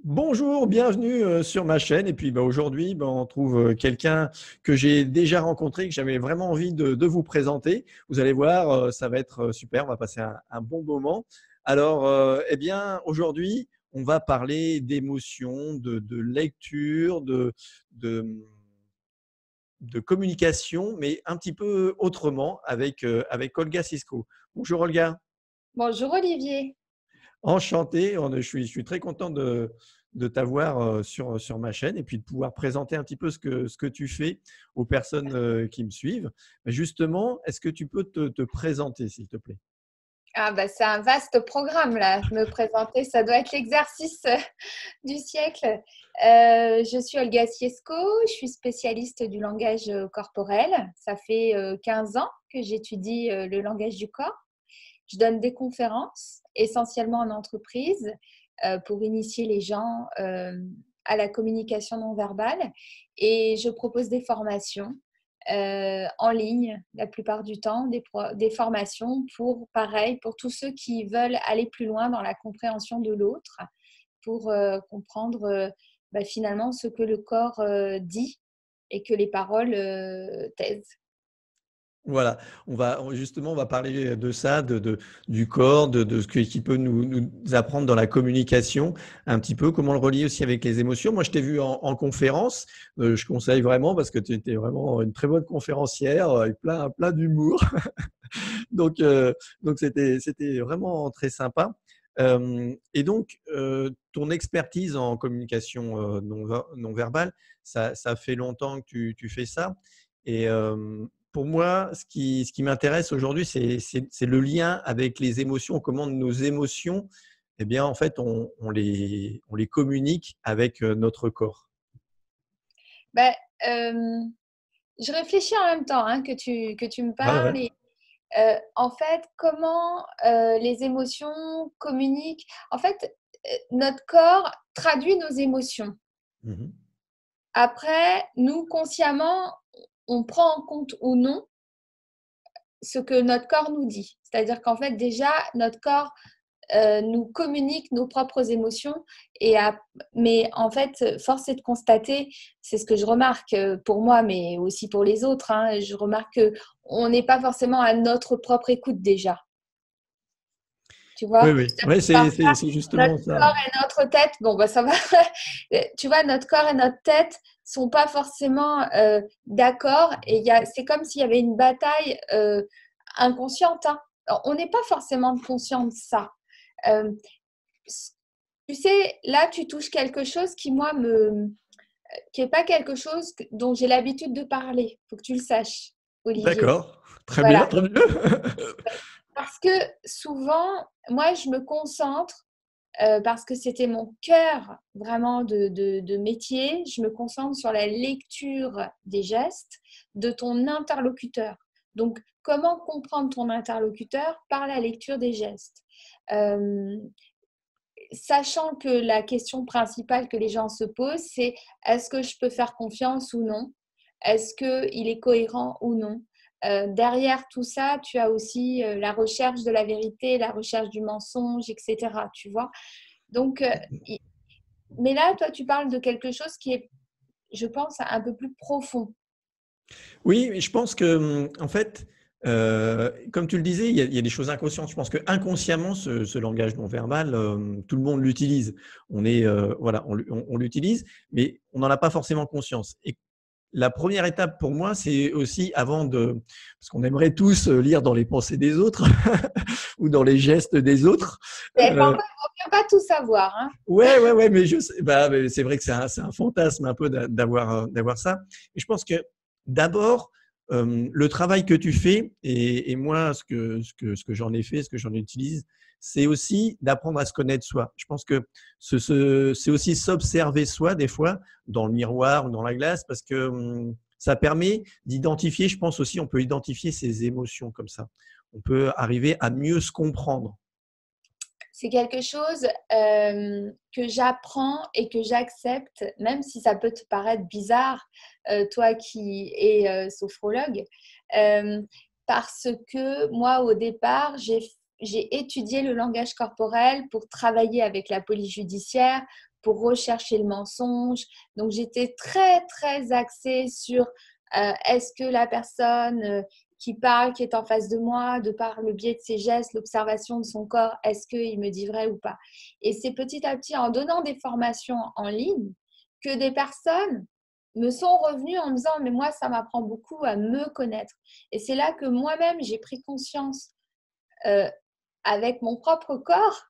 Bonjour, bienvenue sur ma chaîne. Et puis aujourd'hui, on trouve quelqu'un que j'ai déjà rencontré, que j'avais vraiment envie de vous présenter. Vous allez voir, ça va être super, on va passer un bon moment. Alors, eh bien, aujourd'hui, on va parler d'émotions, de lecture, de, de communication, mais un petit peu autrement avec Olga Sisko. Bonjour Olga. Bonjour Olivier. Enchanté, je suis très content de t'avoir sur ma chaîne et puis de pouvoir présenter un petit peu ce que tu fais aux personnes qui me suivent. Mais justement, est-ce que tu peux te présenter, s'il te plaît? Ah bah c'est un vaste programme là. Me présenter, ça doit être l'exercice du siècle. Je suis Olga Siesko, je suis spécialiste du langage corporel. Ça fait 15 ans que j'étudie le langage du corps. Je donne des conférences, essentiellement en entreprise, pour initier les gens à la communication non verbale. Et je propose des formations en ligne la plupart du temps, des formations pour, pareil, pour tous ceux qui veulent aller plus loin dans la compréhension de l'autre, pour comprendre finalement ce que le corps dit et que les paroles taisent. Voilà, justement, on va parler de ça, du corps, de ce qui peut nous apprendre dans la communication, un petit peu, comment le relier aussi avec les émotions. Moi, je t'ai vu en conférence, je conseille vraiment parce que tu étais vraiment une très bonne conférencière, avec plein d'humour. Donc, c'était vraiment très sympa. Et donc, ton expertise en communication non verbale, ça fait longtemps que tu fais ça. Et pour moi, ce qui m'intéresse aujourd'hui, c'est le lien avec les émotions, comment nos émotions, eh bien, en fait, on les communique avec notre corps. Ben, je réfléchis en même temps que tu me Ouais, ouais. parles. En fait, comment les émotions communiquent. En fait, notre corps traduit nos émotions. Mhm. Après, nous, consciemment, on prend en compte ou non ce que notre corps nous dit. C'est-à-dire qu'en fait, déjà, notre corps nous communique nos propres émotions. Mais en fait, force est de constater, c'est ce que je remarque pour moi, mais aussi pour les autres, hein, je remarque qu'on n'est pas forcément à notre propre écoute déjà. Tu Oui, vois, oui. Ouais, c'est notre justement ça. corps et notre tête, bon, bah ça va. Tu vois, notre corps et notre tête sont pas forcément d'accord. C'est comme s'il y avait une bataille inconsciente, hein. Alors, on n'est pas forcément conscient de ça. Euh, Tu sais, là, tu touches quelque chose qui, moi, qui est pas quelque chose dont j'ai l'habitude de parler. Faut que tu le saches, Olivier. D'accord. Très bien, Voilà. très bien. Parce que souvent, moi, je me concentre, parce que c'était mon cœur vraiment de métier, je me concentre sur la lecture des gestes de ton interlocuteur. Donc, comment comprendre ton interlocuteur par la lecture des gestes. Euh, Sachant que la question principale que les gens se posent, c'est est-ce que je peux faire confiance ou non? Est-ce qu'il est cohérent ou non? Derrière tout ça, tu as aussi la recherche de la vérité, la recherche du mensonge, etc. Tu vois? Donc, mais là, toi, tu parles de quelque chose qui est, je pense, un peu plus profond. Oui, mais je pense que, en fait, comme tu le disais, il y a des choses inconscientes. Je pense que inconsciemment, ce langage non verbal, tout le monde l'utilise. Voilà, on l'utilise, mais on n'en a pas forcément conscience. Et la première étape pour moi, c'est aussi parce qu'on aimerait tous lire dans les pensées des autres ou dans les gestes des autres. Parfois, Euh, il ne faut pas tout savoir, hein. ouais, ouais, ouais, mais mais c'est vrai que c'est un fantasme un peu d'avoir ça. Et je pense que d'abord, le travail que tu fais, et moi, ce que j'en ai fait, ce que j'en utilise, c'est aussi d'apprendre à se connaître soi. Je pense que c'est aussi s'observer soi, des fois, dans le miroir ou dans la glace, parce que ça permet d'identifier, je pense aussi, on peut identifier ses émotions comme ça. On peut arriver à mieux se comprendre. C'est quelque chose que j'apprends et que j'accepte, même si ça peut te paraître bizarre, toi qui es sophrologue, euh, parce que moi, au départ, j'ai étudié le langage corporel pour travailler avec la police judiciaire, pour rechercher le mensonge. Donc, j'étais très, très axée sur est-ce que la personne qui parle, qui est en face de moi, de par le biais de ses gestes, l'observation de son corps, est-ce qu'il me dit vrai ou pas? Et c'est petit à petit, en donnant des formations en ligne, que des personnes me sont revenues en me disant, mais moi, ça m'apprend beaucoup à me connaître. Et c'est là que moi-même, j'ai pris conscience avec mon propre corps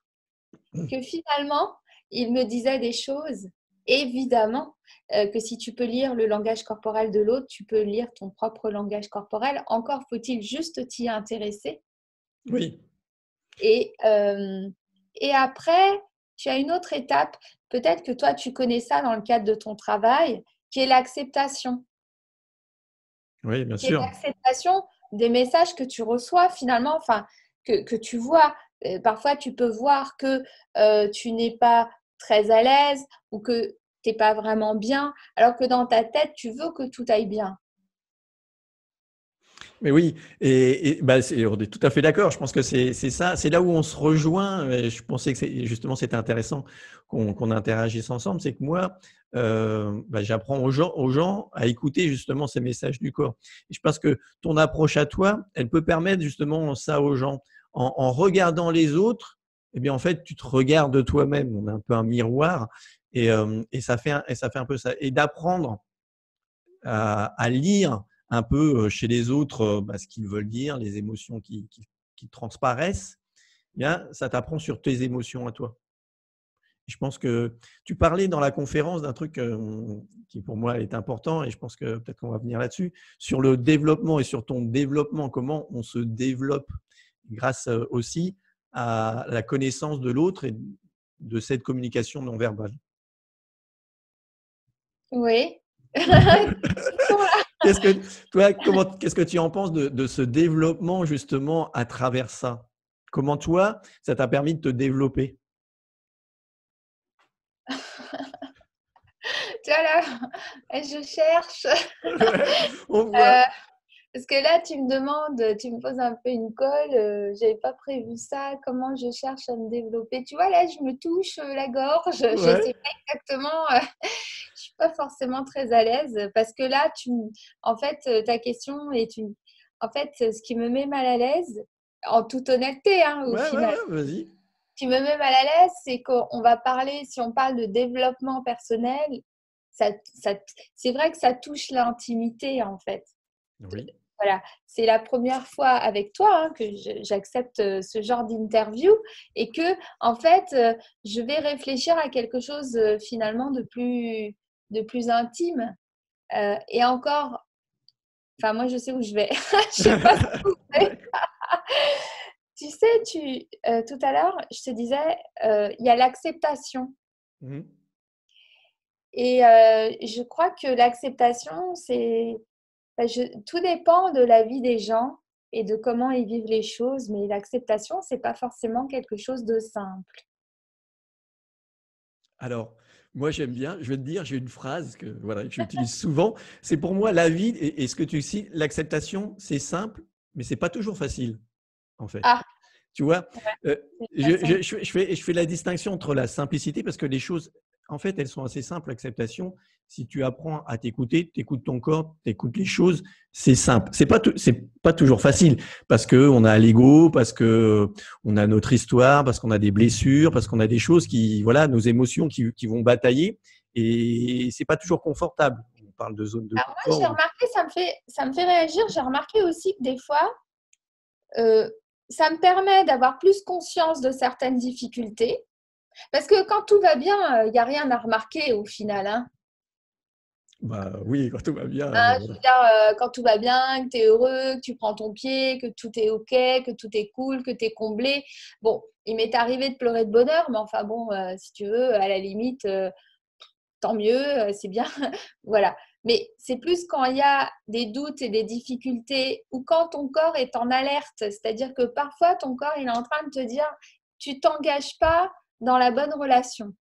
que finalement, il me disait des choses. Évidemment que si tu peux lire le langage corporel de l'autre, tu peux lire ton propre langage corporel. Encore faut-il juste t'y intéresser. Oui. Et après, tu as une autre étape. Peut-être que toi, tu connais ça dans le cadre de ton travail, qui est l'acceptation. Oui, bien Qui est sûr. l'acceptation des messages que tu reçois finalement, enfin, que tu vois. Parfois, tu peux voir que tu n'es pas très à l'aise ou que tu n'es pas vraiment bien, alors que dans ta tête, tu veux que tout aille bien. Mais oui, bah, on est tout à fait d'accord. Je pense que c'est ça, c'est là où on se rejoint. Et je pensais que justement c'était intéressant qu'on interagisse ensemble. C'est que moi, bah, j'apprends aux gens à écouter justement ces messages du corps. Et je pense que ton approche à toi, elle peut permettre justement ça aux gens. En regardant les autres, eh bien en fait, tu te regardes toi-même. On a un peu un miroir et ça fait un peu ça. Et d'apprendre à lire un peu chez les autres bah, ce qu'ils veulent dire, les émotions qui transparaissent, eh bien, ça t'apprend sur tes émotions à toi. Je pense que tu parlais dans la conférence d'un truc qui pour moi est important et je pense que peut-être qu'on va venir là-dessus, sur le développement et sur ton développement, comment on se développe grâce aussi à la connaissance de l'autre et de cette communication non verbale. Oui. Qu'est-ce que toi, qu'est-ce que tu en penses de ce développement justement à travers ça? Comment toi, ça t'a permis de te développer? Tu vois là, je cherche. Ouais, on voit. Euh, Parce que là, tu me demandes, tu me poses un peu une colle, j'avais pas prévu ça, comment je cherche à me développer. Tu vois, là, je me touche la gorge, je sais Ouais. pas exactement, je suis pas forcément très à l'aise parce que là, en fait, ta question est une. En fait, ce qui me met mal à l'aise, en toute honnêteté, hein, au Ouais, ouais, final, ouais, vas-y. ce qui me met mal à l'aise, c'est qu'on va parler, si on parle de développement personnel, ça, ça, c'est vrai que ça touche l'intimité, en fait. Oui. Voilà, c'est la première fois avec toi hein, que j'accepte ce genre d'interview et que, en fait, je vais réfléchir à quelque chose finalement de plus intime. Et encore, enfin, moi, je sais où je vais. Je sais pas où je vais. Tu sais, tout à l'heure, je te disais, il y a l'acceptation. Mmh. Et je crois que l'acceptation, c'est tout dépend de la vie des gens et de comment ils vivent les choses, mais l'acceptation, c'est pas forcément quelque chose de simple. Alors, moi, j'aime bien, je vais te dire, j'ai une phrase que, voilà, que j'utilise souvent. C'est pour moi la vie et ce que tu cites, l'acceptation, c'est simple, mais c'est pas toujours facile, en fait. Ah, Tu vois? Heu, c'est une façon. je fais la distinction entre la simplicité parce que les choses, en fait, elles sont assez simples, l'acceptation. Si tu apprends à t'écouter, tu écoutes ton corps, tu écoutes les choses, c'est simple. C'est pas toujours facile parce qu'on a l'ego, parce qu'on a notre histoire, parce qu'on a des blessures, parce qu'on a des choses qui voilà, nos émotions qui vont batailler et c'est pas toujours confortable. On parle de zone de Alors moi, confort j'ai ou remarqué, ça me fait réagir, j'ai remarqué aussi que des fois, euh, ça me permet d'avoir plus conscience de certaines difficultés. Parce que quand tout va bien, il n'y a rien à remarquer au final. Hein. bah, oui, quand tout va bien, Hein, je veux dire, quand tout va bien, que tu es heureux, que tu prends ton pied, que tout est OK, que tout est cool, que tu es comblé. Bon, il m'est arrivé de pleurer de bonheur, mais enfin bon, si tu veux, à la limite, tant mieux, c'est bien. Voilà. Mais c'est plus quand il y a des doutes et des difficultés ou quand ton corps est en alerte. C'est-à-dire que parfois, ton corps, il est en train de te dire, tu t'engages pas dans la bonne relation.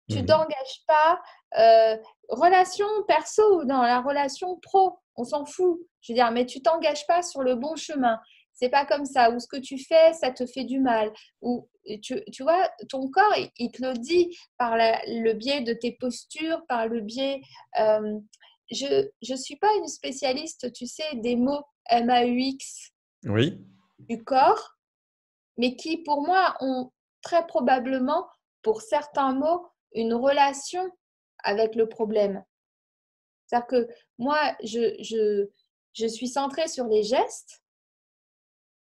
Tu mmh. t'engages pas, euh, relation perso ou dans la relation pro, on s'en fout. Je veux dire, mais tu t'engages pas sur le bon chemin. c'est pas comme ça, ou ce que tu fais, ça te fait du mal, ou tu vois, ton corps, il te le dit par le biais de tes postures, par le biais… je suis pas une spécialiste, tu sais, des mots MAUX Oui, du corps, mais qui, pour moi, ont très probablement, pour certains mots, une relation avec le problème. C'est-à-dire que moi, je suis centrée sur les gestes,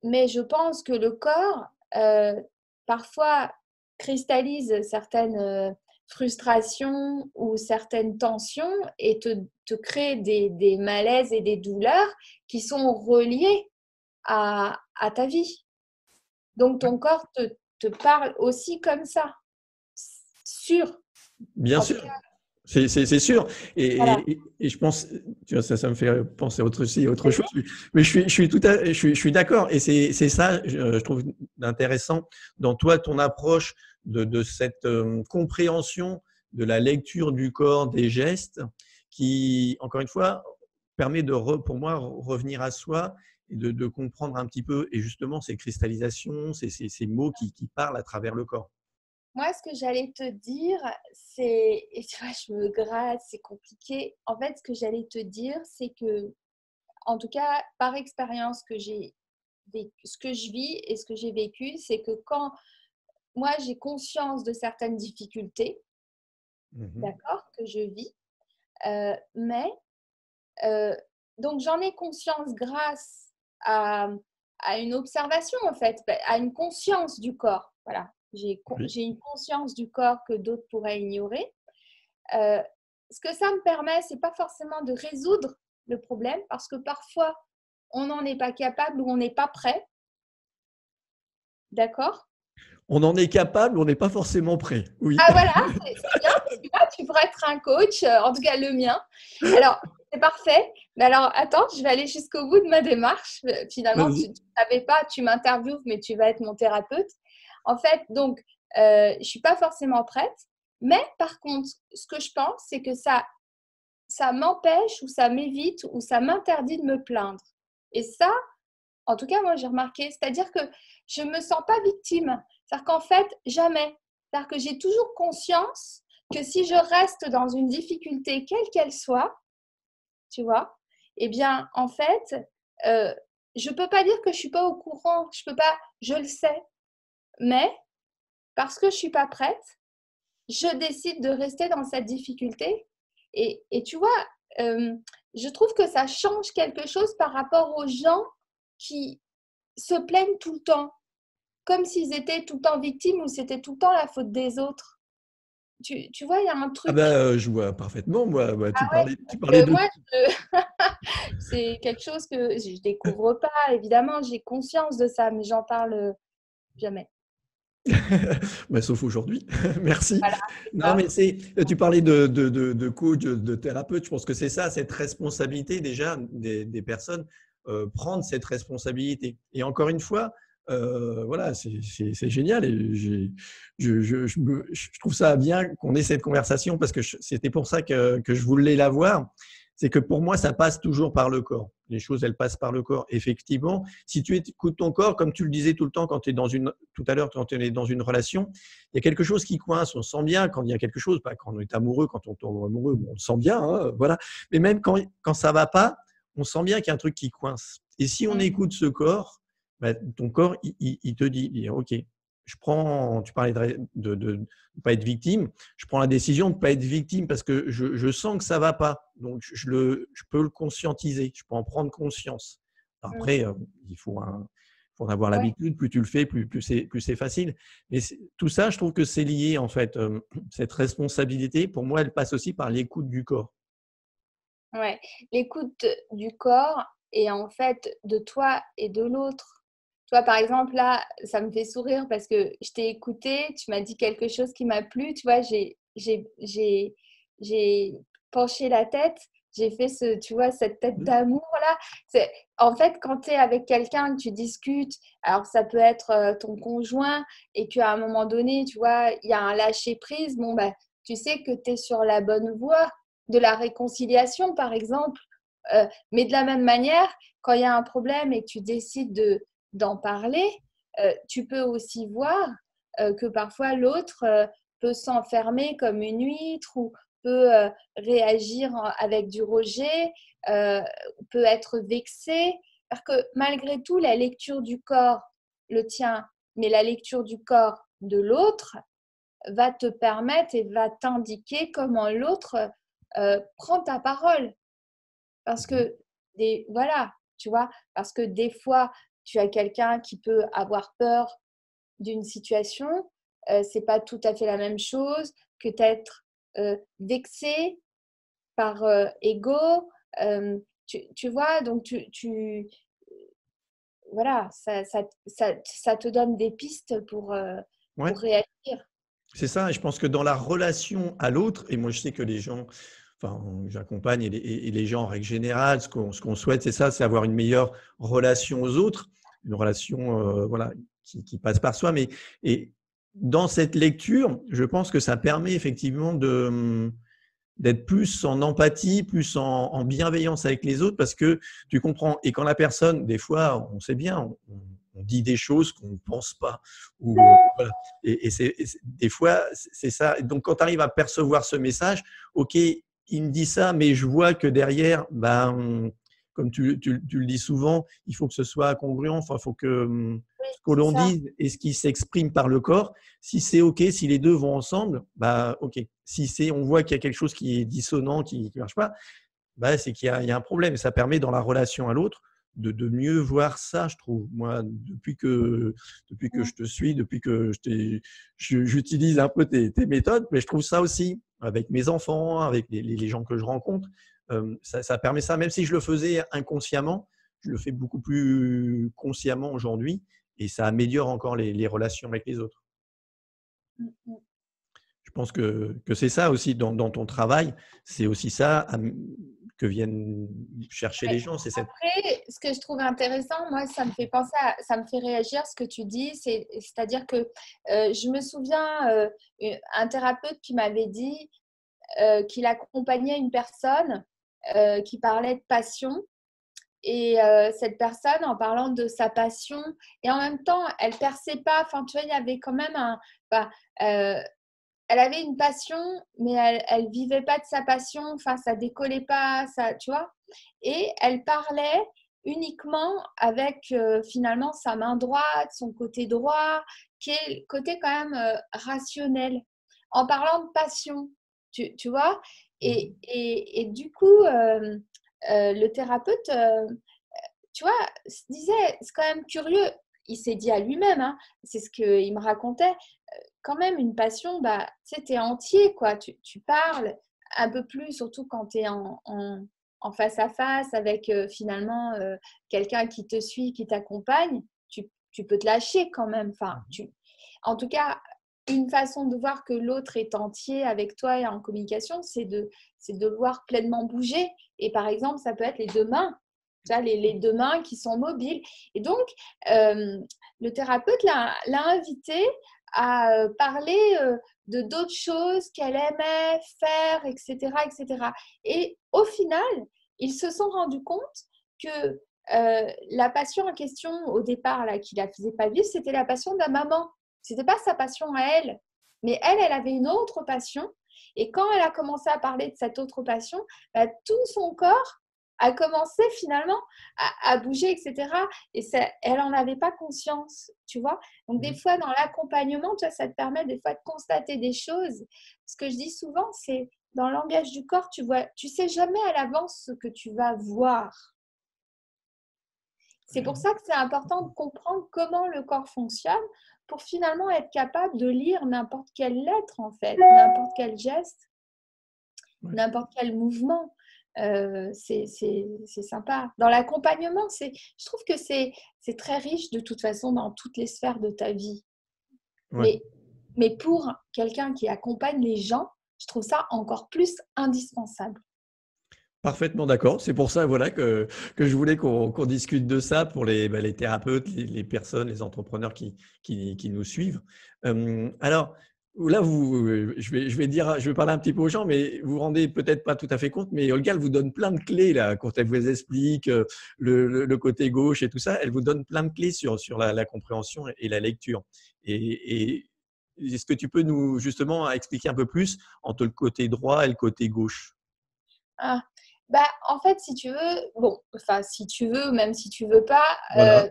mais je pense que le corps, parfois, cristallise certaines frustrations ou certaines tensions et te crée des malaises et des douleurs qui sont reliées à ta vie. Donc, ton corps te parle aussi comme ça, sûr. bien En tout sûr. cas, C'est sûr. voilà. Et je pense, tu vois, ça me fait penser à autre chose. Mais je suis d'accord. Et c'est ça, je trouve intéressant dans toi, ton approche de cette compréhension de la lecture du corps, des gestes, qui, encore une fois, permet pour moi, revenir à soi et de comprendre un petit peu, et justement, ces cristallisations, ces mots qui parlent à travers le corps. Moi, ce que j'allais te dire, c'est, et tu vois, je me gratte, c'est compliqué. En fait, ce que j'allais te dire, c'est que, en tout cas, par expérience ce que je vis et ce que j'ai vécu, c'est que quand moi j'ai conscience de certaines difficultés, Mhm. d'accord, que je vis, mais euh, donc j'en ai conscience grâce à, à une observation en fait, à une conscience du corps. Voilà, Oui. j'ai une conscience du corps que d'autres pourraient ignorer. Euh, Ce que ça me permet, c'est pas forcément de résoudre le problème parce que parfois on n'en est pas capable ou on n'est pas prêt, d'accord? On en est capable, on n'est pas forcément prêt. Oui. Ah voilà, c'est bien, tu vois, tu pourrais être un coach, en tout cas le mien. Alors, c'est parfait. Mais alors, attends, je vais aller jusqu'au bout de ma démarche. Finalement, tu Vas-y. ne savais pas, tu m'interviewes, mais tu vas être mon thérapeute. En fait, donc, je ne suis pas forcément prête. Mais par contre, ce que je pense, c'est que ça m'empêche ou ça m'évite ou ça m'interdit de me plaindre. Et ça, en tout cas, moi, j'ai remarqué, c'est-à-dire que je ne me sens pas victime. C'est-à-dire qu'en fait, jamais. C'est-à-dire que j'ai toujours conscience que si je reste dans une difficulté, quelle qu'elle soit, tu vois, eh bien, en fait, euh, je ne peux pas dire que je ne suis pas au courant. Je peux pas, je le sais. Mais parce que je ne suis pas prête, je décide de rester dans cette difficulté. Et tu vois, euh, je trouve que ça change quelque chose par rapport aux gens qui se plaignent tout le temps, comme s'ils étaient tout le temps victimes ou c'était tout le temps la faute des autres. Tu vois, il y a un Ah truc. bah, je vois parfaitement. Moi, tu parlais de. Moi, c'est quelque chose que je découvre pas, évidemment, j'ai conscience de ça, mais j'en parle jamais. Bah, sauf aujourd'hui. Merci. Voilà, c'est Non, ça. mais tu parlais de coach, de thérapeute. Je pense que c'est ça, cette responsabilité déjà des personnes, prendre cette responsabilité. Et encore une fois, voilà, c'est génial. Et je trouve ça bien qu'on ait cette conversation parce que c'était pour ça que je voulais l'avoir. C'est que pour moi, ça passe toujours par le corps. Les choses, elles passent par le corps. Effectivement, si tu écoutes ton corps, comme tu le disais tout le temps quand tu es tout à l'heure, quand tu es dans une relation, il y a quelque chose qui coince. On sent bien quand il y a quelque chose, pas quand on est amoureux, quand on tombe amoureux, on le sent bien, hein, voilà. Mais même quand ça va pas, on sent bien qu'il y a un truc qui coince. Et si on Mm. écoute ce corps, bah, ton corps, il te dit, OK, tu parlais de ne pas être victime, je prends la décision de ne pas être victime parce que je sens que ça ne va pas. Donc, je peux le conscientiser, je peux en prendre conscience. Mm. Après, faut en avoir Ouais. l'habitude, plus tu le fais, plus c'est facile. Mais tout ça, je trouve que c'est lié, en fait. Cette responsabilité, pour moi, elle passe aussi par l'écoute du corps. Ouais, l'écoute du corps et en fait de toi et de l'autre. Toi, par exemple, là, ça me fait sourire parce que je t'ai écouté, tu m'as dit quelque chose qui m'a plu. Tu vois, j'ai penché la tête, j'ai fait tu vois, cette tête Mmh. d'amour là. En fait, quand tu es avec quelqu'un, que tu discutes, alors ça peut être ton conjoint et qu'à un moment donné, tu vois, il y a un lâcher prise, bon, bah, tu sais que tu es sur la bonne voie de la réconciliation, par exemple. Mais de la même manière, quand il y a un problème et que tu décides d'en parler, tu peux aussi voir que parfois l'autre peut s'enfermer comme une huître ou peut réagir avec du rejet, peut être vexé. Parce que malgré tout, la lecture du corps, le tien, mais la lecture du corps de l'autre va te permettre et va t'indiquer comment l'autre prend ta parole. Parce que, voilà, tu vois, parce que des fois, tu as quelqu'un qui peut avoir peur d'une situation, c'est pas tout à fait la même chose que d'être vexé par ego. Tu vois, donc voilà, ça te donne des pistes Ouais. pour réagir. C'est ça, et je pense que dans la relation à l'autre, et moi je sais que les gens, enfin j'accompagne et les gens en règle générale, ce qu'on souhaite, c'est ça, c'est avoir une meilleure relation aux autres, une relation voilà, qui passe par soi. Et dans cette lecture, je pense que ça permet effectivement d'être plus en empathie, plus en bienveillance avec les autres, parce que tu comprends. Et quand la personne, des fois, on sait bien, on dit des choses qu'on ne pense pas. Ou, voilà. Des fois, c'est ça. Donc, quand tu arrives à percevoir ce message, OK, il me dit ça, mais je vois que derrière, ben, comme tu le dis souvent, il faut que ce soit congruent. Enfin, il faut que Oui, ce que c'est l'on ça. dise et ce qui s'exprime par le corps, si c'est OK, si les deux vont ensemble, bah OK. Si on voit qu'il y a quelque chose qui est dissonant, qui ne marche pas, bah, c'est qu'il y a un problème. Ça permet dans la relation à l'autre de mieux voir ça, je trouve. Moi, depuis que je te suis, depuis que j'utilise un peu tes méthodes, mais je trouve ça aussi avec mes enfants, avec les gens que je rencontre. Ça permet ça, même si je le faisais inconsciemment, je le fais beaucoup plus consciemment aujourd'hui et ça améliore encore les relations avec les autres. Mm, mm. Je pense que c'est ça aussi dans ton travail, c'est aussi ça que viennent chercher les Ouais. gens. C'est cette… Après, ce que je trouve intéressant, moi, ça me fait penser ça me fait réagir ce que tu dis. C'est-à-dire que je me souviens un thérapeute qui m'avait dit qu'il accompagnait une personne qui parlait de passion. Et cette personne, en parlant de sa passion, et en même temps, elle perçait pas, enfin, tu vois, il y avait quand même enfin, euh, elle avait une passion, mais elle vivait pas de sa passion, enfin, ça décollait pas, ça, tu vois. Et elle parlait uniquement avec finalement sa main droite, son côté droit, qui est le côté quand même rationnel, en parlant de passion, tu vois. Et du coup, le thérapeute, tu vois, se disait, c'est quand même curieux. Il s'est dit à lui-même, hein, c'est ce qu'il me racontait, quand même une passion, bah, tu sais, t'es entier, quoi. Tu parles un peu plus, surtout quand tu es en face à face avec finalement quelqu'un qui te suit, qui t'accompagne, tu peux te lâcher quand même. Enfin, en tout cas, une façon de voir que l'autre est entier avec toi et en communication, c'est de le voir pleinement bouger. Et par exemple, ça peut être les deux mains. Tu vois, les deux mains qui sont mobiles. Et donc, le thérapeute l'a invité à parler de d'autres choses qu'elle aimait faire, etc., etc. Et au final, ils se sont rendus compte que la passion en question, au départ, là, qui ne la faisait pas vivre, c'était la passion de la maman. Ce n'était pas sa passion à elle. Mais elle avait une autre passion. Et quand elle a commencé à parler de cette autre passion, bah, tout son corps a commencé finalement à bouger, etc. Et ça, elle n'en avait pas conscience, tu vois. Donc, des fois, dans l'accompagnement, tu vois, ça te permet des fois de constater des choses. Ce que je dis souvent, c'est dans le langage du corps, tu sais jamais à l'avance ce que tu vas voir. C'est pour ça que c'est important de comprendre comment le corps fonctionne pour finalement être capable de lire n'importe quelle lettre, en fait, n'importe quel geste, n'importe quel mouvement. C'est sympa. Dans l'accompagnement, je trouve que c'est très riche de toute façon dans toutes les sphères de ta vie. Ouais. Mais pour quelqu'un qui accompagne les gens, je trouve ça encore plus indispensable. Parfaitement d'accord. C'est pour ça voilà, que je voulais qu'on discute de ça pour les thérapeutes, les personnes, les entrepreneurs qui nous suivent. Alors, là, je vais parler un petit peu aux gens, mais vous vous rendez peut-être pas tout à fait compte, mais Olga, elle vous donne plein de clés là, quand elle vous explique le côté gauche et tout ça. Elle vous donne plein de clés sur la compréhension et la lecture. Et est-ce que tu peux nous justement expliquer un peu plus entre le côté droit et le côté gauche? Ah, bah, en fait, si tu veux, bon, enfin, si tu veux, même si tu veux pas, Voilà.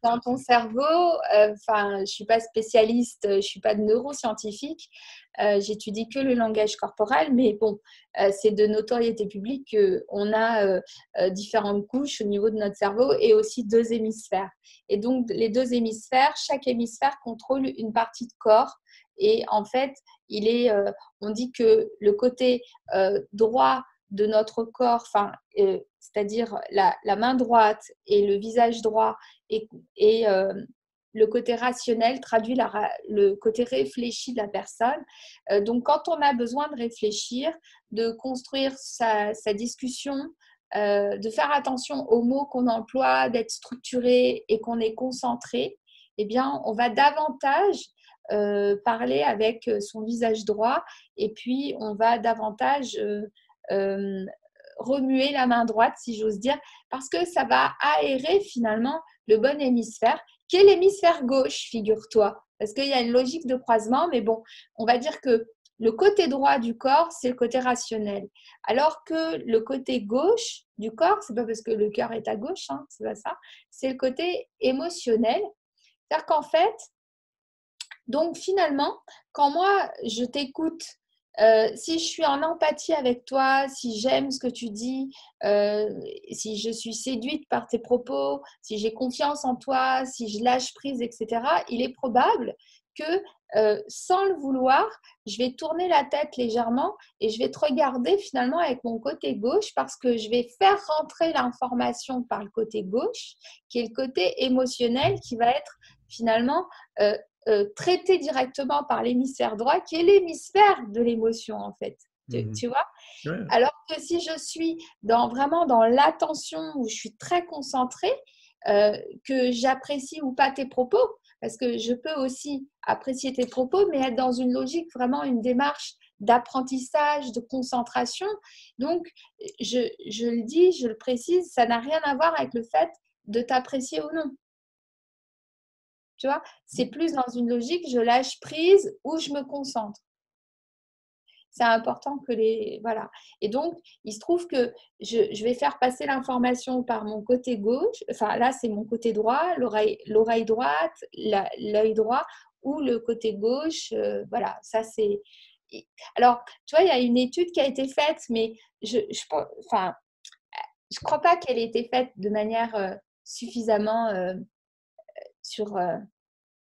dans ton cerveau, enfin, je suis pas spécialiste, je suis pas neuroscientifique, j'étudie que le langage corporel, mais bon, c'est de notoriété publique qu'on a différentes couches au niveau de notre cerveau et aussi deux hémisphères. Et donc, les deux hémisphères, chaque hémisphère contrôle une partie de corps. Et en fait, on dit que le côté droit de notre corps, enfin, c'est-à-dire la main droite et le visage droit et le côté rationnel traduit le côté réfléchi de la personne. Donc, quand on a besoin de réfléchir, de construire sa discussion, de faire attention aux mots qu'on emploie, d'être structuré et qu'on est concentré, eh bien, on va davantage parler avec son visage droit et puis on va davantage euh, remuer la main droite, si j'ose dire, parce que ça va aérer finalement le bon hémisphère, qui est l'hémisphère gauche, figure-toi, parce qu'il y a une logique de croisement, mais bon, on va dire que le côté droit du corps, c'est le côté rationnel, alors que le côté gauche du corps, c'est pas parce que le cœur est à gauche, hein, c'est pas ça, c'est le côté émotionnel. C'est-à-dire qu'en fait, donc finalement, quand moi je t'écoute, si je suis en empathie avec toi, si j'aime ce que tu dis, si je suis séduite par tes propos, si j'ai confiance en toi, si je lâche prise, etc., il est probable que sans le vouloir, je vais tourner la tête légèrement et je vais te regarder finalement avec mon côté gauche parce que je vais faire rentrer l'information par le côté gauche, qui est le côté émotionnel qui va être finalement euh, traité directement par l'hémisphère droit, qui est l'hémisphère de l'émotion, en fait. Mhm. Tu vois? Ouais. Alors que si je suis vraiment dans l'attention, où je suis très concentrée, que j'apprécie ou pas tes propos, parce que je peux aussi apprécier tes propos, mais être dans une logique, vraiment une démarche d'apprentissage, de concentration. Donc, je le dis, je le précise, ça n'a rien à voir avec le fait de t'apprécier ou non. Tu vois, c'est plus dans une logique, je lâche prise ou je me concentre. C'est important que les… Voilà. Et donc, il se trouve que je vais faire passer l'information par mon côté gauche. Enfin, là, c'est mon côté droit, l'oreille droite, l'œil droit ou le côté gauche. Voilà, ça, c'est… Alors, tu vois, il y a une étude qui a été faite, mais enfin, je crois pas qu'elle ait été faite de manière suffisamment sur…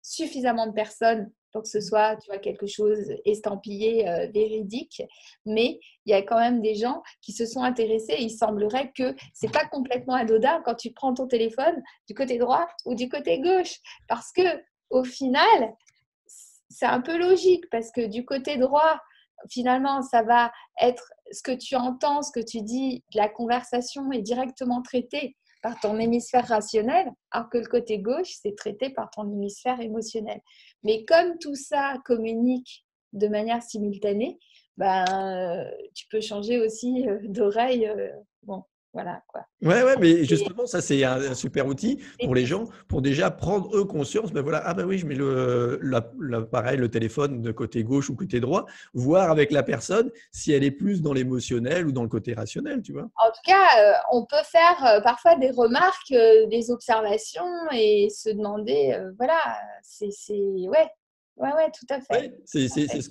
suffisamment de personnes pour que ce soit, tu vois, quelque chose estampillé, véridique. Mais il y a quand même des gens qui se sont intéressés et il semblerait que c'est pas complètement anodin quand tu prends ton téléphone du côté droit ou du côté gauche. Parce que au final, c'est un peu logique parce que du côté droit, finalement, ça va être ce que tu entends, ce que tu dis, la conversation est directement traitée par ton hémisphère rationnel, alors que le côté gauche, c'est traité par ton hémisphère émotionnel. Mais comme tout ça communique de manière simultanée, ben, tu peux changer aussi d'oreille. Bon, voilà quoi. Ouais, ouais, mais Et, justement, ça, c'est un super outil et pour les gens, pour déjà prendre eux conscience. Ben voilà, ah ben oui, je mets l'appareil, le téléphone de côté gauche ou côté droit, voir avec la personne si elle est plus dans l'émotionnel ou dans le côté rationnel, tu vois. en tout cas, on peut faire parfois des remarques, des observations et se demander, voilà, ouais, ouais, ouais, tout à fait. Oui, c'est ce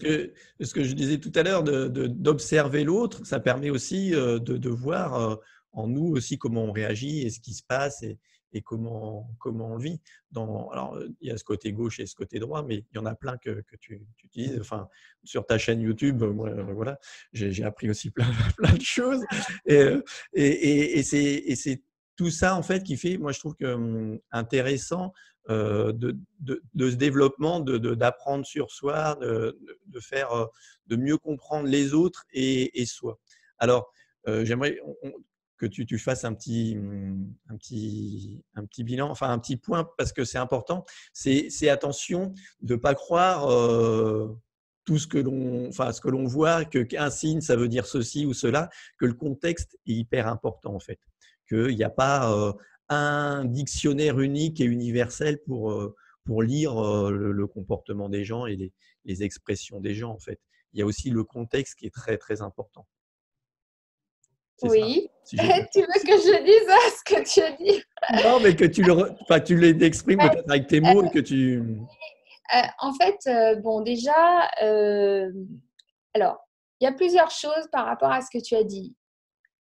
que je disais tout à l'heure, d'observer l'autre. Ça permet aussi de voir en nous aussi comment on réagit et ce qui se passe et comment on le vit. Alors, il y a ce côté gauche et ce côté droit, mais il y en a plein que tu utilises. Enfin, sur ta chaîne YouTube, moi, voilà, j'ai appris aussi plein de choses. Et c'est tout ça, en fait, qui fait, moi, je trouve que intéressant de ce développement, d'apprendre sur soi, de faire, de mieux comprendre les autres et soi. Alors, j'aimerais que tu fasses un petit bilan, enfin un petit point, parce que c'est important. C'est attention de ne pas croire tout ce que l'on voit, qu'un signe, ça veut dire ceci ou cela, que le contexte est hyper important en fait. Qu'il n'y a pas un dictionnaire unique et universel pour lire le comportement des gens et les expressions des gens en fait. Il y a aussi le contexte qui est très très important. C'est ça, Oui. si j'ai bien Tu veux compris. que je dise ce que tu as dit? Non, mais que tu l'exprimes peut-être avec tes mots et que tu… En fait, bon, déjà, alors, il y a plusieurs choses par rapport à ce que tu as dit.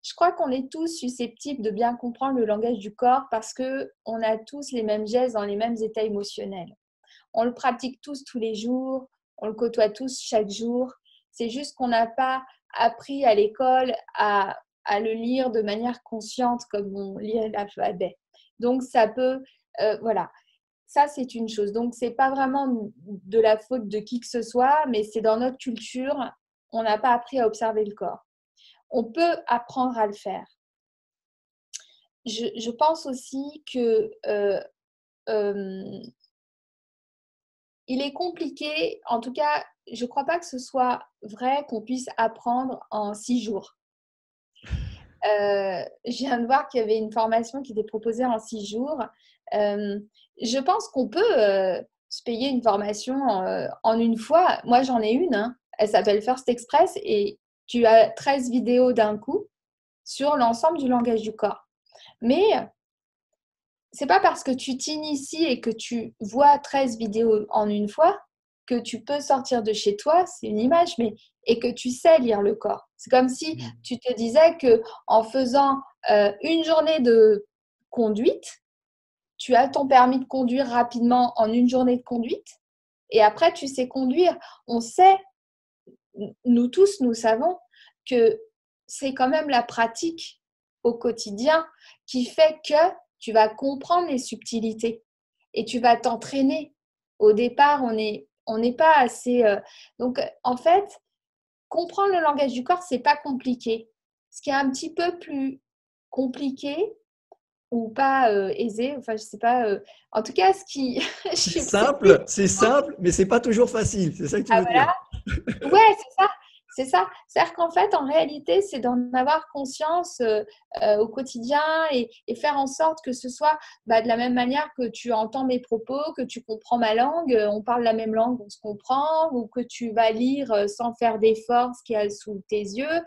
Je crois qu'on est tous susceptibles de bien comprendre le langage du corps parce qu'on a tous les mêmes gestes dans les mêmes états émotionnels. On le pratique tous les jours, on le côtoie tous chaque jour. C'est juste qu'on n'a pas appris à l'école à le lire de manière consciente comme on lit l'alphabet. Donc, ça peut… voilà. Ça, c'est une chose. Donc, ce n'est pas vraiment de la faute de qui que ce soit, mais c'est dans notre culture, on n'a pas appris à observer le corps. On peut apprendre à le faire. Je pense aussi que il est compliqué, en tout cas, je ne crois pas que ce soit vrai qu'on puisse apprendre en 6 jours. Je viens de voir qu'il y avait une formation qui était proposée en 6 jours. Je pense qu'on peut se payer une formation en une fois. Moi, j'en ai une. Hein. Elle s'appelle First Express et tu as 13 vidéos d'un coup sur l'ensemble du langage du corps. Mais c'est pas parce que tu t'inities et que tu vois 13 vidéos en une fois que tu peux sortir de chez toi, c'est une image, mais et que tu sais lire le corps. C'est comme si tu te disais que en faisant une journée de conduite, tu as ton permis de conduire rapidement en une journée de conduite et après tu sais conduire. On sait, nous tous, nous savons que c'est quand même la pratique au quotidien qui fait que tu vas comprendre les subtilités et tu vas t'entraîner. Au départ, on n'est pas assez… Donc, en fait, comprendre le langage du corps, c'est pas compliqué. Ce qui est un petit peu plus compliqué ou pas aisé, enfin, je sais pas… en tout cas, ce qui… C'est simple, mais c'est pas toujours facile. C'est ça que tu Ah veux dire. voilà. Ouais, c'est ça. C'est ça. C'est-à-dire qu'en fait, en réalité, c'est d'en avoir conscience au quotidien et faire en sorte que ce soit de la même manière que tu entends mes propos, que tu comprends ma langue, on parle la même langue, on se comprend, ou que tu vas lire sans faire d'effort ce qu'il y a sous tes yeux.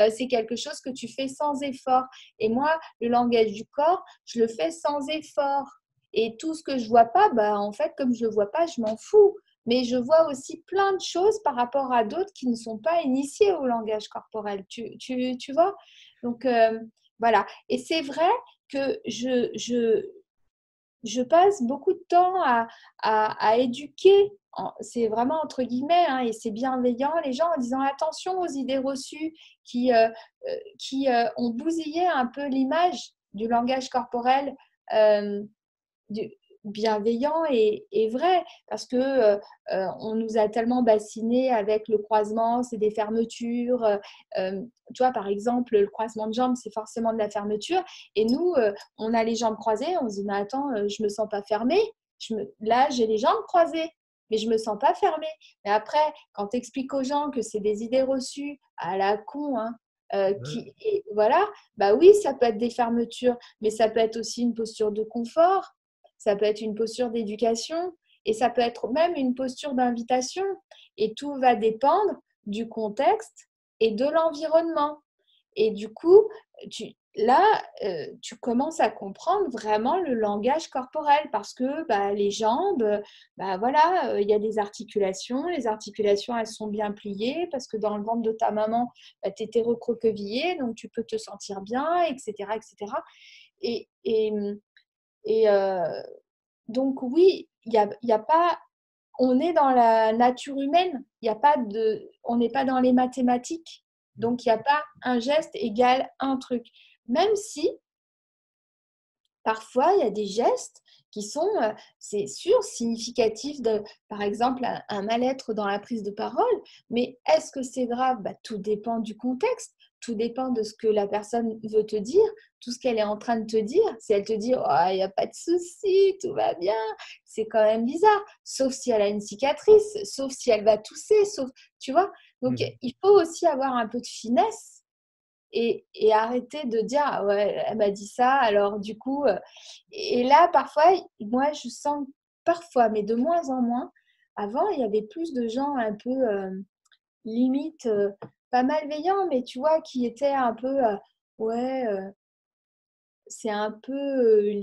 C'est quelque chose que tu fais sans effort. Et moi, le langage du corps, je le fais sans effort. Et tout ce que je vois pas, en fait, comme je le vois pas, je m'en fous. Mais je vois aussi plein de choses par rapport à d'autres qui ne sont pas initiés au langage corporel. Tu vois? Donc, voilà. Et c'est vrai que je passe beaucoup de temps à éduquer, c'est vraiment entre guillemets, hein, et c'est bienveillant, les gens en disant attention aux idées reçues qui ont bousillé un peu l'image du langage corporel. Du, bienveillant et vrai parce que on nous a tellement bassinés avec le croisement, c'est des fermetures. Tu vois, par exemple, le croisement de jambes, c'est forcément de la fermeture. Et nous, on a les jambes croisées, on se dit, mais attends, je me sens pas fermée. Là, j'ai les jambes croisées, mais je me sens pas fermée. Mais après, quand tu expliques aux gens que c'est des idées reçues à la con, hein, et voilà, bah oui, ça peut être des fermetures, mais ça peut être aussi une posture de confort. Ça peut être une posture d'éducation et ça peut être même une posture d'invitation. Et tout va dépendre du contexte et de l'environnement. Et du coup, tu commences à comprendre vraiment le langage corporel parce que les jambes, voilà, il y a des articulations. Les articulations, elles sont bien pliées parce que dans le ventre de ta maman, tu étais recroquevillée, donc tu peux te sentir bien, etc. etc. Et donc oui, il y a pas, on est dans la nature humaine, il y a pas on n'est pas dans les mathématiques. Donc il n'y a pas un geste égal un truc. Même si, parfois, il y a des gestes qui sont, c'est sûr, significatifs de, par exemple, un mal-être dans la prise de parole. Mais est-ce que c'est grave? Tout dépend du contexte, tout dépend de ce que la personne veut te dire, tout ce qu'elle est en train de te dire. Si elle te dit, oh, il n'y a pas de souci, tout va bien, c'est quand même bizarre. Sauf si elle a une cicatrice, sauf si elle va tousser, sauf, tu vois. Donc, il faut aussi avoir un peu de finesse et arrêter de dire ah ouais, elle m'a dit ça, alors du coup. Et là, parfois, moi, je sens parfois, mais de moins en moins. Avant, il y avait plus de gens un peu limite, pas malveillants, mais tu vois, qui étaient un peu ouais, c'est un peu,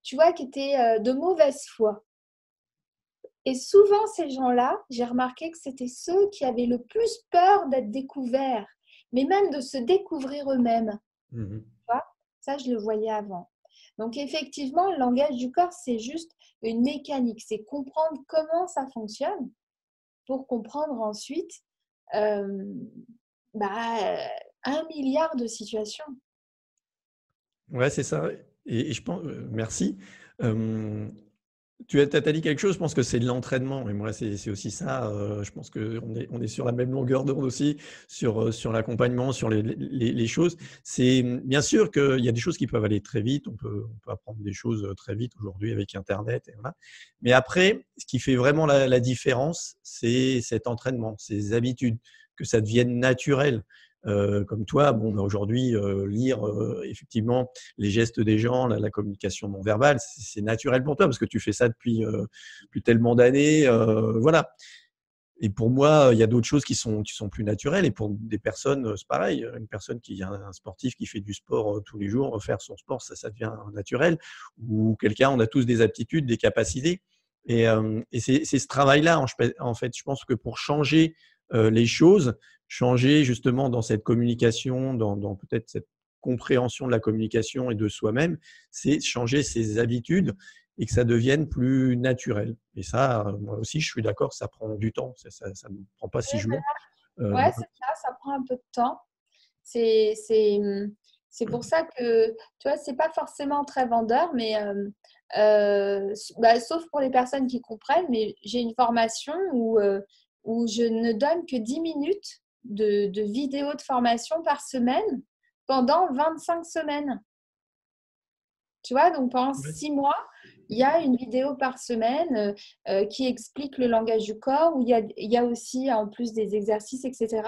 tu vois, qui étaient de mauvaise foi. Et souvent, ces gens-là, j'ai remarqué que c'était ceux qui avaient le plus peur d'être découverts, mais même de se découvrir eux-mêmes. Mhm. Tu vois, ça, je le voyais avant. Donc, effectivement, le langage du corps, c'est juste une mécanique. C'est comprendre comment ça fonctionne pour comprendre ensuite euh, bah, 1 milliard de situations. Ouais, c'est ça. Et je pense, merci. Euh, t'as dit quelque chose, je pense que c'est de l'entraînement. Et moi, c'est aussi ça. Je pense qu'on est sur la même longueur d'onde aussi, sur l'accompagnement, sur les choses. C'est bien sûr qu'il y a des choses qui peuvent aller très vite. On peut apprendre des choses très vite aujourd'hui avec Internet. Et voilà. Mais après, ce qui fait vraiment la différence, c'est cet entraînement, ces habitudes, que ça devienne naturel. Comme toi, bon, aujourd'hui, lire effectivement les gestes des gens, la communication non verbale, c'est naturel pour toi parce que tu fais ça depuis tellement d'années. Voilà. Et pour moi, il y a d'autres choses qui sont plus naturelles. Et pour des personnes, c'est pareil. Une personne un sportif qui fait du sport tous les jours, faire son sport, ça devient naturel. Ou quelqu'un, on a tous des aptitudes, des capacités. Et c'est ce travail-là, en fait, je pense que pour changer les choses, changer justement dans cette communication, dans peut-être cette compréhension de la communication et de soi-même, c'est changer ses habitudes et que ça devienne plus naturel. Et ça, moi aussi, je suis d'accord, ça prend du temps. Ça ne prend pas 6 jours. Ouais, c'est ça prend un peu de temps. C'est, c'est, c'est pour ça que, tu vois, c'est pas forcément très vendeur, mais sauf pour les personnes qui comprennent, mais j'ai une formation où je ne donne que 10 minutes de vidéos de formation par semaine pendant 25 semaines. Tu vois, donc pendant Ouais. 6 mois, il y a une vidéo par semaine qui explique le langage du corps, où il y a aussi en plus des exercices, etc.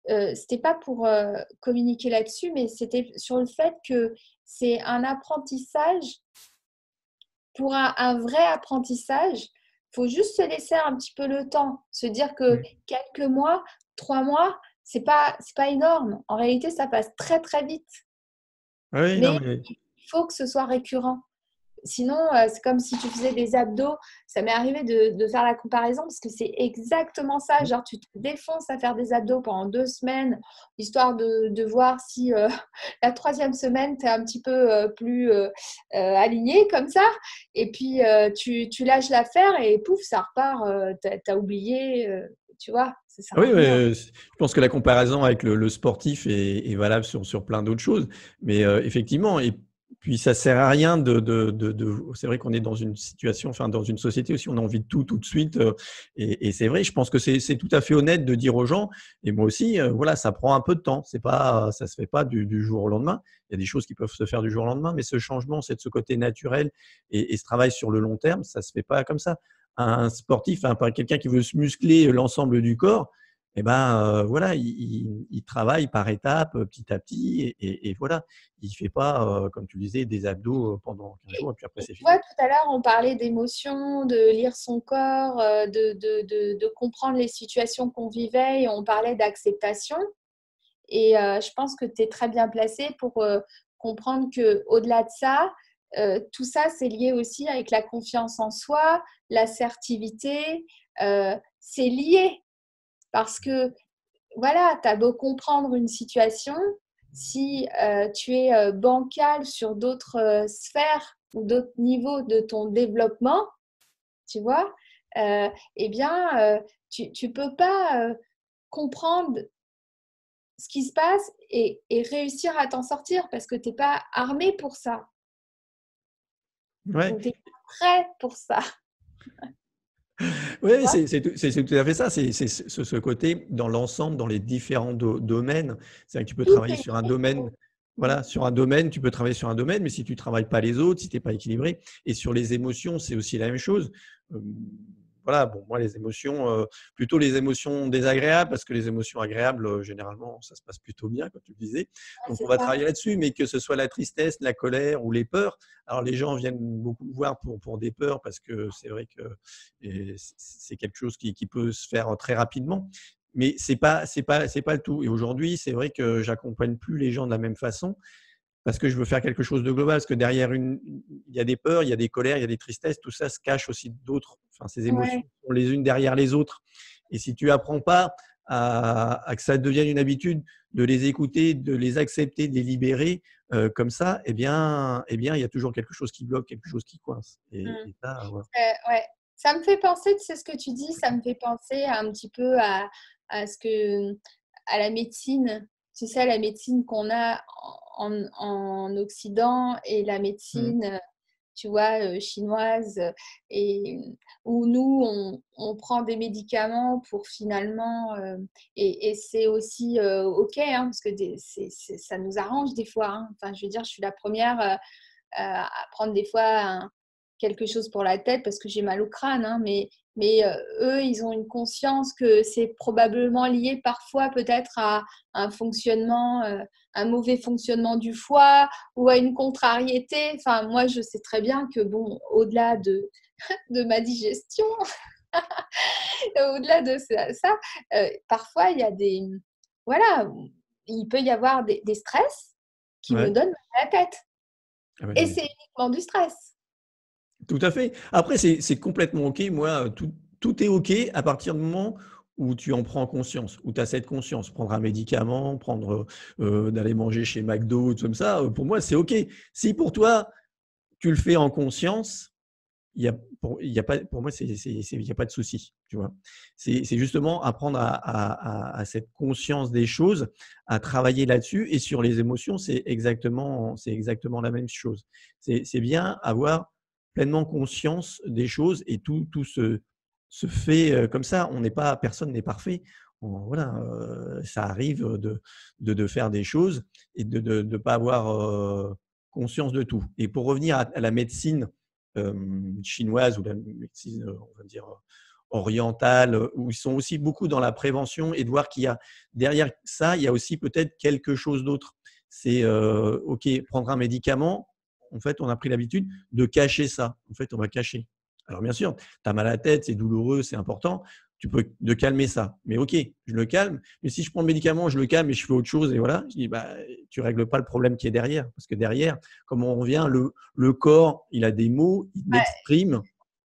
C'était pas pour communiquer là-dessus, mais c'était sur le fait que c'est un apprentissage. Pour un vrai apprentissage, il faut juste se laisser un petit peu le temps, se dire que quelques mois, 3 mois, c'est pas énorme. En réalité, ça passe très très vite, Oui, non, mais mais il faut que ce soit récurrent. Sinon, c'est comme si tu faisais des abdos. Ça m'est arrivé de faire la comparaison parce que c'est exactement ça. Genre, tu te défonces à faire des abdos pendant 2 semaines, histoire de voir si la troisième semaine, tu es un petit peu plus aligné comme ça. Et puis, tu lâches l'affaire et pouf, ça repart. Tu as oublié, tu vois, ça sert oui, à rien. je pense que la comparaison avec le sportif est valable sur plein d'autres choses. Mais effectivement, et puis ça sert à rien c'est vrai qu'on est dans une situation, enfin dans une société aussi, on a envie de tout de suite. Et c'est vrai, je pense que c'est tout à fait honnête de dire aux gens, et moi aussi, voilà, ça prend un peu de temps. Ça se fait pas du jour au lendemain. Il y a des choses qui peuvent se faire du jour au lendemain, mais ce changement, c'est de ce côté naturel et ce travail sur le long terme, ça se fait pas comme ça. Un sportif, enfin, quelqu'un qui veut se muscler l'ensemble du corps, eh ben, voilà, il travaille par étapes, petit à petit, et voilà. Il ne fait pas, comme tu disais, des abdos pendant 15 jours, et puis après, Et c'est tu vois, fini. tout à l'heure, on parlait d'émotions, de lire son corps, de comprendre les situations qu'on vivait et on parlait d'acceptation. Et je pense que tu es très bien placé pour comprendre qu'au-delà de ça, tout ça, c'est lié aussi avec la confiance en soi, l'assertivité. C'est lié parce que, voilà, tu as beau comprendre une situation, si tu es bancal sur d'autres sphères ou d'autres niveaux de ton développement, tu vois, eh bien, tu ne peux pas comprendre ce qui se passe et réussir à t'en sortir parce que tu n'es pas armé pour ça. Ouais. Donc, tu n'es pas prêt pour ça. Oui, c'est tout à fait ça. C'est ce côté dans l'ensemble, dans les différents domaines. C'est-à-dire que tu peux Tout travailler est sur un domaine. Voilà, sur un domaine, tu peux travailler sur un domaine, mais si tu ne travailles pas les autres, si tu n'es pas équilibré. Et sur les émotions, c'est aussi la même chose. Voilà, bon, moi, les émotions, plutôt les émotions désagréables, parce que les émotions agréables, généralement, ça se passe plutôt bien, comme tu le disais. ouais, Donc, on c'est va ça. travailler là-dessus, mais que ce soit la tristesse, la colère ou les peurs. Alors, les gens viennent beaucoup me voir pour des peurs, parce que c'est vrai que c'est quelque chose qui peut se faire très rapidement. Mais c'est pas le tout. Et aujourd'hui, c'est vrai que j'accompagne plus les gens de la même façon parce que je veux faire quelque chose de global. Parce que derrière il y a des peurs, il y a des colères, il y a des tristesses. Tout ça se cache aussi d'autres. Enfin, ces émotions Ouais. sont les unes derrière les autres. Et si tu apprends pas à que ça devienne une habitude de les écouter, de les accepter, de les libérer comme ça, il y a toujours quelque chose qui bloque, quelque chose qui coince. Mm. Et ça, voilà. Ouais. Ça me fait penser, tu sais ce que tu dis, ça me fait penser un petit peu à la médecine. Tu sais, la médecine qu'on a en Occident et la Mmh. médecine, tu vois, chinoise, et où nous, on prend des médicaments pour finalement, et c'est aussi OK, hein, parce que ça nous arrange des fois. Hein. Enfin, je veux dire, je suis la première à prendre des fois quelque chose pour la tête parce que j'ai mal au crâne, hein, mais eux, ils ont une conscience que c'est probablement lié parfois peut-être à un fonctionnement, un mauvais fonctionnement du foie ou à une contrariété. Enfin, moi, je sais très bien que, bon, au-delà de ma digestion, au-delà de ça parfois, il y a voilà, il peut y avoir des stress qui me Ouais. donnent mal à la tête. Ah ouais, non, Et mais c'est uniquement du stress. tout à fait. Après, c'est complètement OK. Moi, tout est OK à partir du moment où tu en prends conscience, où tu as cette conscience. Prendre un médicament, d'aller manger chez McDo, tout comme ça, pour moi, c'est OK. Si pour toi, tu le fais en conscience, il y a pas pour moi, il y a pas de souci, tu vois? C'est justement apprendre à cette conscience des choses, à travailler là-dessus et sur les émotions, c'est exactement la même chose. C'est bien avoir pleinement conscience des choses et tout se fait, comme ça. Personne n'est parfait. Voilà, ça arrive, de faire des choses et de pas avoir, conscience de tout. Et pour revenir à la médecine chinoise ou la médecine, on va dire, orientale, où ils sont aussi beaucoup dans la prévention et de voir qu'il y a derrière ça, il y a aussi peut-être quelque chose d'autre. C'est OK, prendre un médicament, en fait, on a pris l'habitude de cacher ça. En fait, on va cacher. Alors bien sûr, tu as mal à la tête, c'est douloureux, c'est important. Tu peux de calmer ça. Mais OK, je le calme. Mais si je prends le médicament, je le calme et je fais autre chose et voilà, je dis bah, tu règles pas le problème qui est derrière. Parce que derrière, comme on revient, le corps, il a des mots, il Ouais, l'exprime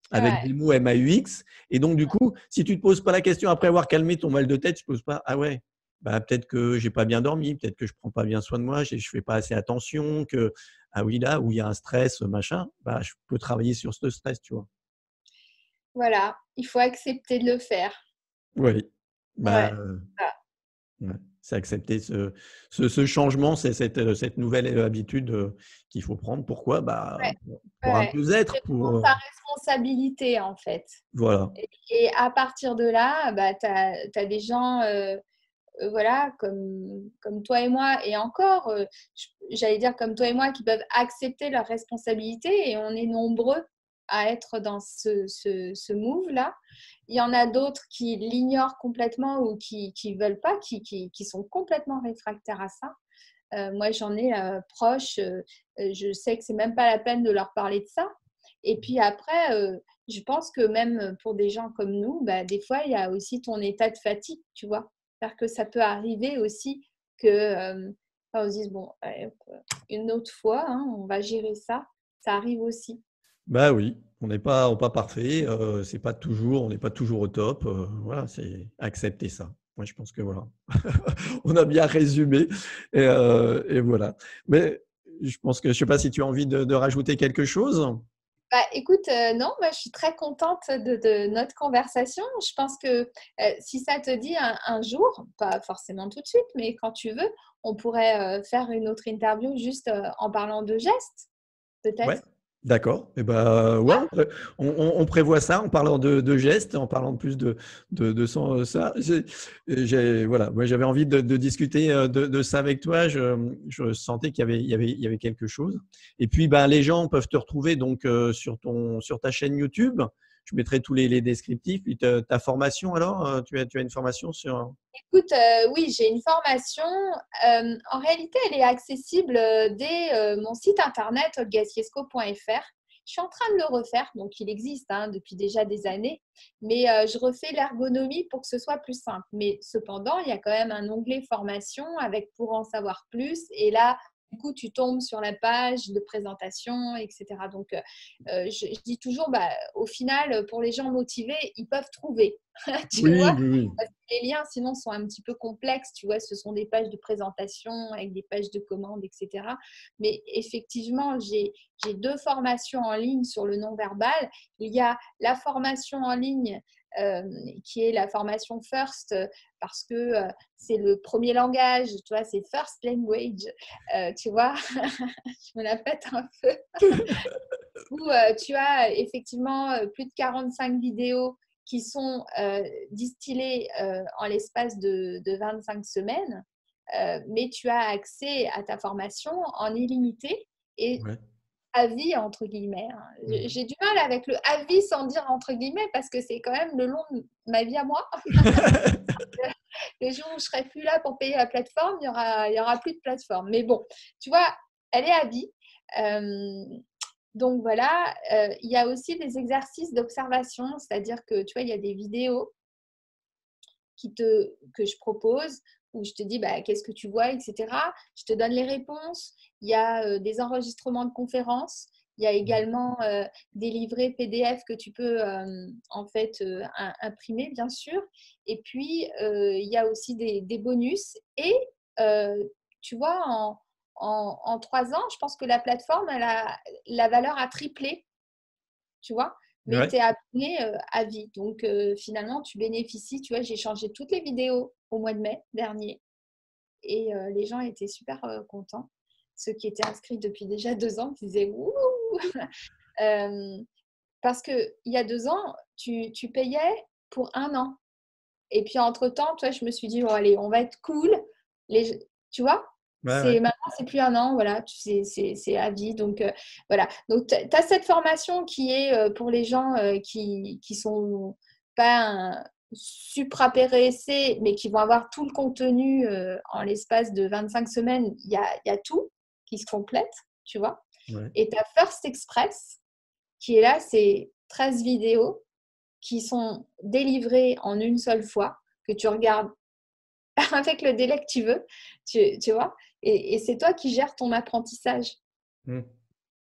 avec ouais, des mots MAUX. Et donc, du coup, si tu ne te poses pas la question après avoir calmé ton mal de tête, tu ne te poses pas, ah ouais, bah, peut-être que j'ai pas bien dormi, peut-être que je prends pas bien soin de moi, je fais pas assez attention, que, ah oui, là où il y a un stress, machin, bah, je peux travailler sur ce stress, tu vois. voilà, il faut accepter de le faire. Oui. Bah, Ouais, ça. ouais. C'est accepter ce changement, c'est cette nouvelle habitude qu'il faut prendre. Pourquoi? Bah, Ouais, pour un ouais. mieux-être, C'est prendre ta responsabilité, en fait. voilà. Et à partir de là, bah, tu as des gens, voilà, comme toi et moi, et encore, j'allais dire comme toi et moi, qui peuvent accepter leurs responsabilités, et on est nombreux à être dans ce move-là. Il y en a d'autres qui l'ignorent complètement ou qui ne veulent pas, qui sont complètement réfractaires à ça. Moi, j'en ai proches, je sais que c'est même pas la peine de leur parler de ça. Et puis après, je pense que même pour des gens comme nous, bah, des fois, il y a aussi ton état de fatigue, tu vois. Parce que ça peut arriver aussi que on se dise, bon, allez, hop, une autre fois, hein, on va gérer ça. Ça arrive aussi. Bah oui, on n'est pas parfait, c'est pas toujours on n'est pas toujours au top, voilà, c'est accepter ça. Moi, je pense que voilà, on a bien résumé et voilà. Mais je pense que je sais pas si tu as envie de rajouter quelque chose? Bah, écoute, non, moi je suis très contente de notre conversation. Je pense que si ça te dit un jour, pas forcément tout de suite, mais quand tu veux, on pourrait faire une autre interview juste en parlant de gestes, Ouais, peut-être. d'accord. Et ben ouais, on prévoit ça en parlant de gestes, en parlant plus ça. Voilà, moi j'avais envie de discuter de ça avec toi. Je sentais qu'il y avait quelque chose. Et puis ben, les gens peuvent te retrouver donc sur ta chaîne YouTube. Je mettrai tous les descriptifs. Puis ta formation alors, tu as une formation sur. Écoute, oui, j'ai une formation. En réalité, elle est accessible dès mon site internet olgaciesco.fr. Je suis en train de le refaire, donc il existe depuis déjà des années, mais je refais l'ergonomie pour que ce soit plus simple. Mais cependant, il y a quand même un onglet formation avec pour en savoir plus. Et là, du coup, tu tombes sur la page de présentation, etc. Donc, je dis toujours, bah, au final, pour les gens motivés, ils peuvent trouver. Tu Oui, vois? oui, oui. Parce que les liens, sinon, sont un petit peu complexes. Tu vois, ce sont des pages de présentation avec des pages de commandes, etc. Mais effectivement, j'ai 2 formations en ligne sur le non-verbal. Il y a la formation en ligne qui est la formation First parce que c'est le premier langage, tu vois, c'est First Language, tu vois, je me la pète un peu. Où tu as effectivement plus de 45 vidéos qui sont distillées en l'espace de 25 semaines, mais tu as accès à ta formation en illimité et Ouais. à vie, entre guillemets. Mhm. J'ai du mal avec le à vie sans dire entre guillemets parce que c'est quand même le long de ma vie à moi. Les jours où je serai plus là pour payer la plateforme, il y aura plus de plateforme. Mais bon, tu vois, elle est à vie. Euh, donc voilà, il y a aussi des exercices d'observation, c'est-à-dire que tu vois, il y a des vidéos que je propose où je te dis bah, qu'est-ce que tu vois, etc. Je te donne les réponses. Il y a des enregistrements de conférences. Il y a également des livrets PDF que tu peux en fait imprimer, bien sûr. Et puis, il y a aussi des bonus. Et tu vois, en 3 ans, je pense que la plateforme, la valeur a triplé, tu vois, mais Ouais. tu es abonné à vie. Donc, finalement, tu bénéficies. Tu vois, j'ai changé toutes les vidéos au mois de mai dernier et les gens étaient super contents. Ceux qui étaient inscrits depuis déjà 2 ans disaient ouh. Euh, parce qu'il y a 2 ans, tu payais pour un an. Et puis, entre-temps, toi, je me suis dit, oh, allez, on va être cool. Tu vois, Ouais, ouais. maintenant, c'est plus un an, voilà, c'est à vie. Donc, voilà. Donc, tu as cette formation qui est pour les gens qui sont pas supra-PRSC, mais qui vont avoir tout le contenu en l'espace de 25 semaines. Il y a tout qui se complète, tu vois. Ouais. Et tu as First Express qui est là, c'est 13 vidéos qui sont délivrées en une seule fois, que tu regardes avec le délai que tu veux, tu vois, et c'est toi qui gères ton apprentissage. Mm.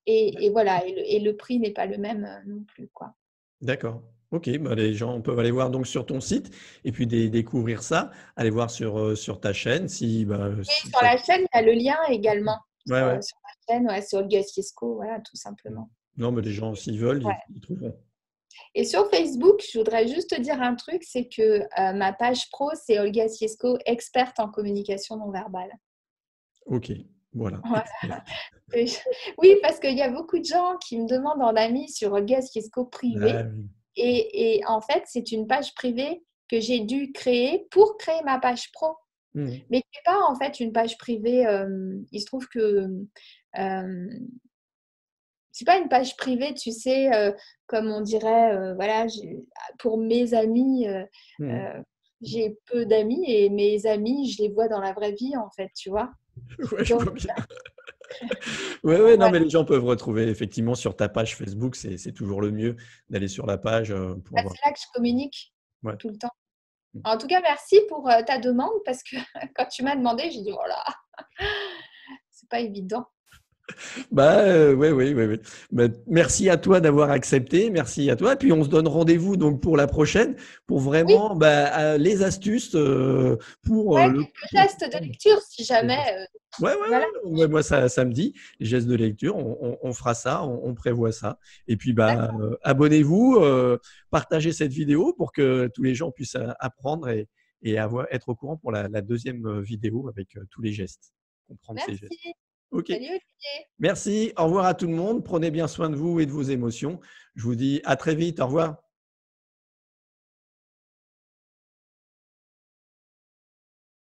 Et voilà, et le prix n'est pas le même non plus, quoi. D'accord. Ok, bah les gens peuvent aller voir donc sur ton site et puis découvrir ça, aller voir sur ta chaîne si, bah, Et si sur ça. la chaîne, il y a le lien également. Ouais, ouais. Sur la chaîne, ouais, c'est Olga Fiesco, voilà, tout Mm. simplement. Non, mais les gens, s'ils veulent, Ouais. ils trouveront. Et sur Facebook, je voudrais juste te dire un truc, c'est que ma page pro, c'est Olga Fiesco, experte en communication non verbale. Ok, voilà, Ouais. expert. Oui, parce qu'il y a beaucoup de gens qui me demandent en ami sur Olga Fiesco Ah privé. oui. Et en fait, c'est une page privée que j'ai dû créer pour créer ma page pro. Mhm. Mais qui n'est pas en fait une page privée. Il se trouve que c'est pas une page privée, tu sais, comme on dirait, voilà, pour mes amis, Mhm. euh, j'ai peu d'amis et mes amis, je les vois dans la vraie vie, en fait, tu vois. Ouais, je Donc, vois bien. Ouais, ouais, non, voilà. mais les gens peuvent retrouver effectivement sur ta page Facebook, c'est toujours le mieux d'aller sur la page pour Bah, avoir. c'est là que je communique Ouais. tout le temps. En tout cas, merci pour ta demande parce que quand tu m'as demandé, j'ai dit, oh là, c'est pas évident. Oui, oui, oui, oui. Bah, merci à toi d'avoir accepté, merci à toi. Et puis on se donne rendez-vous donc pour la prochaine, pour Oui, vraiment les astuces pour ouais, le quelques pour gestes de comprendre lecture si les jamais. gestes. Ouais, ouais, Voilà. ouais, ouais, moi ça me dit. Les gestes de lecture, on fera ça, on prévoit ça. Et puis D'accord. abonnez-vous, partagez cette vidéo pour que tous les gens puissent apprendre et être au courant pour la deuxième vidéo avec tous les gestes, comprendre ces gestes. Merci. Ok. Salut Olivier. Merci, au revoir à tout le monde. Prenez bien soin de vous et de vos émotions. Je vous dis à très vite. Au revoir.